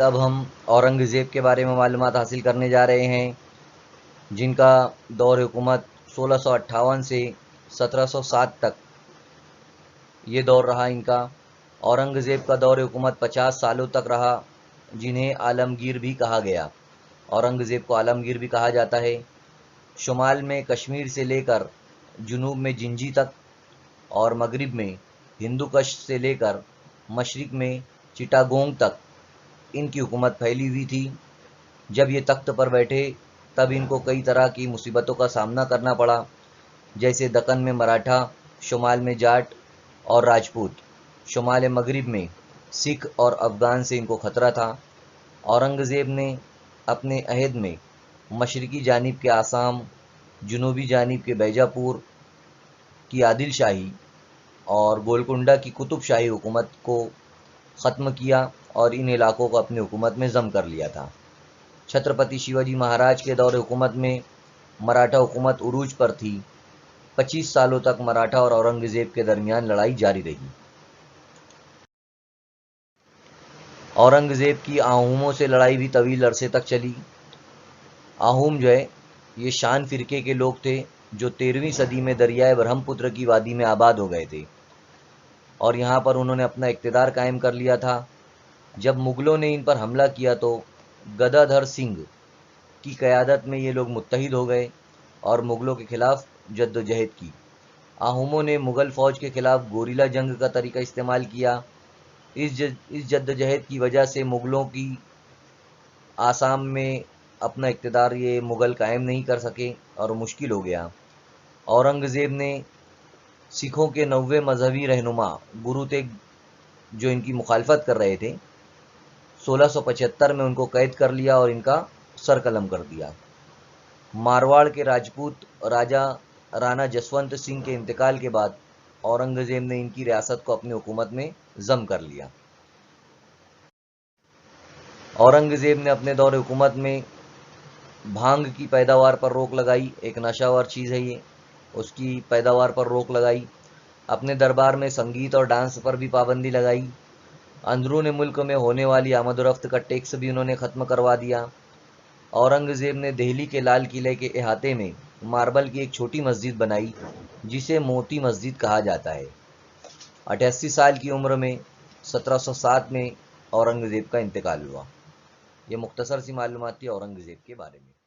اب ہم اورنگزیب کے بارے میں معلومات حاصل کرنے جا رہے ہیں، جن کا دور حکومت 1658 سے 1707 تک یہ دور رہا ان کا۔ اورنگزیب کا دور حکومت 50 سالوں تک رہا، جنہیں عالمگیر بھی کہا گیا۔ اورنگزیب کو عالمگیر بھی کہا جاتا ہے۔ شمال میں کشمیر سے لے کر جنوب میں جنجی تک اور مغرب میں ہندوکش سے لے کر مشرق میں چٹاگونگ تک ان کی حکومت پھیلی ہوئی تھی۔ جب یہ تخت پر بیٹھے تب ان کو کئی طرح کی مصیبتوں کا سامنا کرنا پڑا، جیسے دکن میں مراٹھا، شمال میں جاٹ اور راجپوت، شمال مغرب میں سکھ اور افغان سے ان کو خطرہ تھا۔ اورنگزیب نے اپنے عہد میں مشرقی جانب کے آسام، جنوبی جانب کے بیجاپور کی عادل شاہی اور گولکنڈہ کی قطب شاہی حکومت کو ختم کیا اور ان علاقوں کو اپنی حکومت میں ضم کر لیا تھا۔ چھترپتی شیواجی مہاراج کے دور حکومت میں مراٹھا حکومت عروج پر تھی۔ 25 سالوں تک مراٹھا اور اورنگزیب کے درمیان لڑائی جاری رہی۔ اورنگزیب کی آہوموں سے لڑائی بھی طویل عرصے تک چلی۔ آہوم یہ شان فرقے کے لوگ تھے جو 13ویں صدی میں دریائے برہم پتر کی وادی میں آباد ہو گئے تھے اور یہاں پر انہوں نے اپنا اقتدار قائم کر لیا تھا۔ جب مغلوں نے ان پر حملہ کیا تو گدادھر سنگھ کی قیادت میں یہ لوگ متحد ہو گئے اور مغلوں کے خلاف جدوجہد کی۔ آہوموں نے مغل فوج کے خلاف گوریلا جنگ کا طریقہ استعمال کیا۔ اس جدوجہد کی وجہ سے مغلوں کی آسام میں اپنا اقتدار یہ مغل قائم نہیں کر سکے اور مشکل ہو گیا۔ اورنگزیب نے سکھوں کے 90 مذہبی رہنما گرو تیگ جو ان کی مخالفت کر رہے تھے، 1675 میں ان کو قید کر لیا اور ان کا سر قلم کر دیا۔ مارواڑ کے راجپوت راجا رانا جسونت سنگھ کے انتقال کے بعد اورنگزیب نے ان کی ریاست کو اپنی حکومت میں ضم کر لیا۔ اورنگزیب نے اپنے دور حکومت میں بھانگ کی پیداوار پر روک لگائی، ایک نشہ آور چیز ہے یہ، اس کی پیداوار پر روک لگائی۔ اپنے دربار میں سنگیت اور ڈانس پر بھی پابندی لگائی۔ اندرون ملک میں ہونے والی آمد و رفت کا ٹیکس بھی انہوں نے ختم کروا دیا۔ اورنگزیب نے دہلی کے لال قلعے کے احاطے میں ماربل کی ایک چھوٹی مسجد بنائی جسے موتی مسجد کہا جاتا ہے۔ 88 سال کی عمر میں 1707 میں اورنگزیب کا انتقال ہوا۔ یہ مختصر سی معلومات تھی اورنگزیب کے بارے میں۔